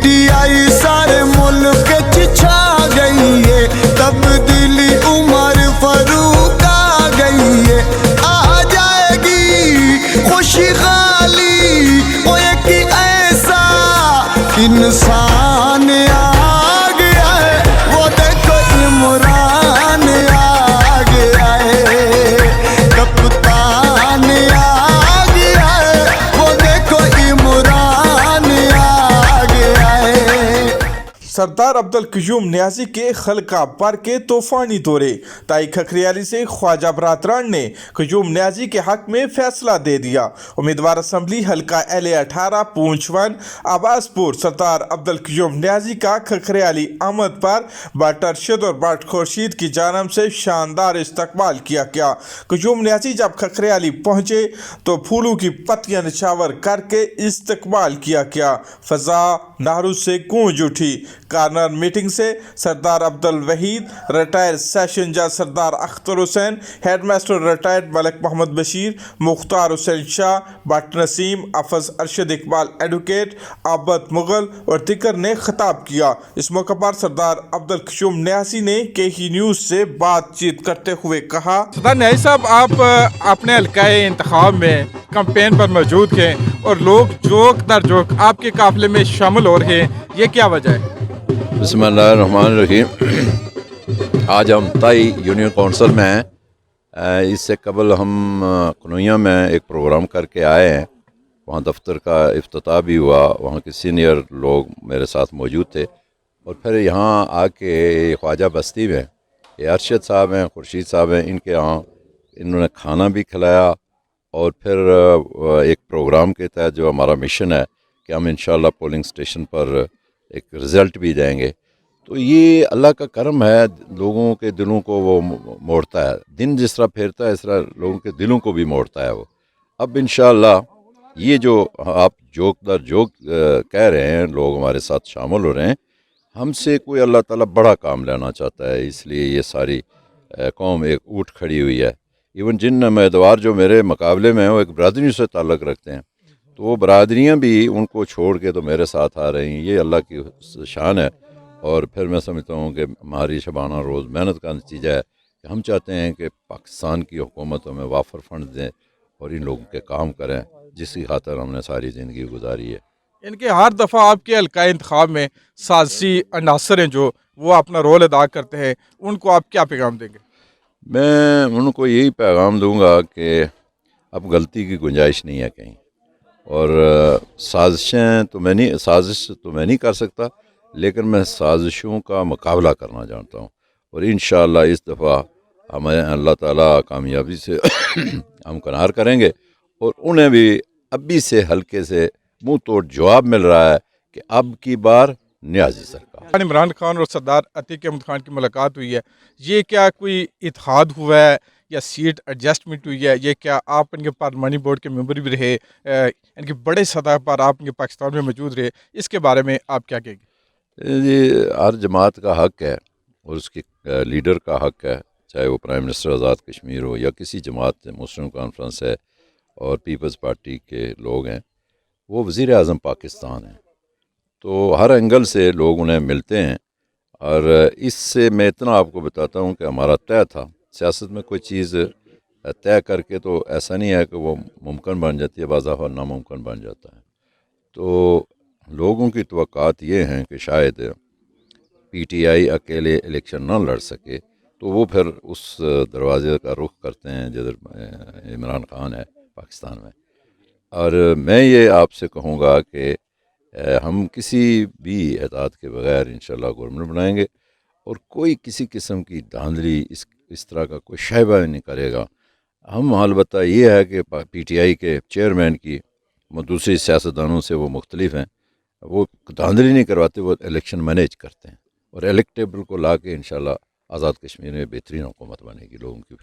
PTI सारे मुल्क च छा गई है, तब्दीली उमर फारूक आ गई है, आ जाएगी खुशी खाली वो एक ऐसा इंसान आ गया है, वो देखो इमरान आ गया है, कप्तान आ गया है, वो देखो इमरान आ गया है। सरदार अब्दुल क़य्यूम नियाज़ी के खलका पर के तूफ़ानी दौरे। ताई खखरियाली से ख्वाजा बरादरान ने क़य्यूम नियाज़ी के हक में फैसला दे दिया। उम्मीदवार असम्बली हल्का LA18 पूंछवन आबासपुर सरदार अब्दुल क़य्यूम नियाज़ी का खखरियाली आमद पर बट अरशद और बट खुर्शीद की जानब से शानदार इस्तकबाल किया गया। क़य्यूम नियाज़ी जब खखरियाली पहुँचे तो फूलों की पत्तियाँ निछावर करके इस्तकबाल किया गया। फ़ज़ा नारू से गूंज उठी। कार्नर मीटिंग से सरदार अब्दुल वहीद, रिटायर्ड सेशन जज सरदार अख्तर हुसैन, हेडमास्टर रिटायर्ड मलिक मोहम्मद बशीर, मुख्तार हुसैन शाह, बट नसीम, अफज अरशद इकबाल एडवोकेट, आबद मुगल और दिकर ने खिताब किया। इस मौके पर सरदार अब्दुल क़य्यूम नियाज़ी ने KE न्यूज़ से बातचीत करते हुए कहा, सरदार नियाज़ी साहब, आप अपने हल्काए इंतखाब में कैंपेन पर मौजूद हैं और लोग जोक दर जोक आपके काफिले में शामिल हो रहे हैं, ये क्या वजह है? बिस्मिल्लाहिर्रहमानिर्रहीम। आज हम ताई यूनियन काउंसिल में हैं। इससे कबल हम कनोइया में एक प्रोग्राम करके आए हैं। वहाँ दफ्तर का इफ्तिताह भी हुआ, वहाँ के सीनियर लोग मेरे साथ मौजूद थे। और फिर यहाँ आके ख्वाजा बस्ती में ये अरशद साहब हैं, खुर्शीद साहब हैं, इनके यहाँ इन्होंने खाना भी खिलाया। और फिर एक प्रोग्राम के तहत जो हमारा मिशन है कि हम इंशाल्लाह पोलिंग स्टेशन पर एक रिज़ल्ट भी देंगे। तो ये अल्लाह का करम है, लोगों के दिलों को वो मोड़ता है। दिन जिस तरह फेरता है इस तरह लोगों के दिलों को भी मोड़ता है वो। अब इंशाल्लाह ये जो आप जोक दर जोक कह रहे हैं, लोग हमारे साथ शामिल हो रहे हैं, हमसे कोई अल्लाह ताला बड़ा काम लेना चाहता है, इसलिए ये सारी कौम एक उठ खड़ी हुई है। इवन जिन उम्मीदवार जो मेरे मुकाबले में हैं वो एक बरादरी से ताल्लुक़ रखते हैं, तो वो बरादरियाँ भी उनको छोड़ के तो मेरे साथ आ रही हैं। ये अल्लाह की शान है। और फिर मैं समझता हूँ कि हमारी शबाना रोज़ मेहनत का नतीजा है कि हम चाहते हैं कि पाकिस्तान की हुकूमत हमें वाफर फंड दें और इन लोगों के काम करें जिसकी खातर हमने सारी ज़िंदगी गुजारी है। इनके हर दफ़ा आपके हल्काए इंतखाब में साजिशी अनासर हैं जो वो अपना रोल अदा करते हैं, उनको आप क्या पैगाम देंगे? मैं उनको यही पैगाम दूँगा कि अब गलती की गुंजाइश नहीं है कहीं। और साजिश तो मैं नहीं कर सकता, लेकिन मैं साजिशों का मुकाबला करना जानता हूँ। और इंशाअल्लाह इस दफ़ा हमें अल्लाह ताला कामयाबी से हम किनार करेंगे। और उन्हें भी अभी से हल्के से मुंह तोड़ जवाब मिल रहा है कि अब की बार नियाज़ी सरकार। इमरान खान और सरदार अतीक अहमद खान की मुलाकात हुई है, ये क्या कोई इत्तेहाद हुआ है या सीट एडजस्टमेंट हुई है? ये क्या आप इनके पार्लिमानी बोर्ड के मेंबर भी रहे, इनकी बड़े सतह पर आप इनके पाकिस्तान में मौजूद रहे, इसके बारे में आप क्या कहेंगे? ये हर जमात का हक है और उसके लीडर का हक है, चाहे वो प्राइम मिनिस्टर आज़ाद कश्मीर हो या किसी जमात से, मुस्लिम कॉन्फ्रेंस है और पीपल्स पार्टी के लोग हैं, वो वज़ीर आज़म पाकिस्तान हैं। तो हर एंगल से लोग उन्हें मिलते हैं। और इससे मैं इतना आपको बताता हूँ कि हमारा तय था, सियासत में कोई चीज़ तय करके तो ऐसा नहीं है कि वो मुमकिन बन जाती है, बाज़ दफ़ा नामुमकिन बन जाता है। तो लोगों की तवक्कात ये हैं कि शायद PTI अकेले इलेक्शन ना लड़ सके, तो वो फिर उस दरवाज़े का रुख करते हैं जिधर इमरान खान है पाकिस्तान में। और मैं ये आपसे कहूँगा कि हम किसी भी एहतियात के बगैर इंशाल्लाह गवर्नमेंट बनाएंगे और कोई किसी किस्म की धांधली इस तरह का कोई शाइबा नहीं करेगा। हम अलबत्ता ये है कि PTI के चेयरमैन की दूसरी सियासतदानों से वो मुख्तलिफ हैं, वो धांधली नहीं करवाते, वो इलेक्शन मैनेज करते हैं और इलेक्टेबल को ला के इंशाल्लाह आज़ाद कश्मीर में बेहतरीन हुकूमत बनेगी लोगों की।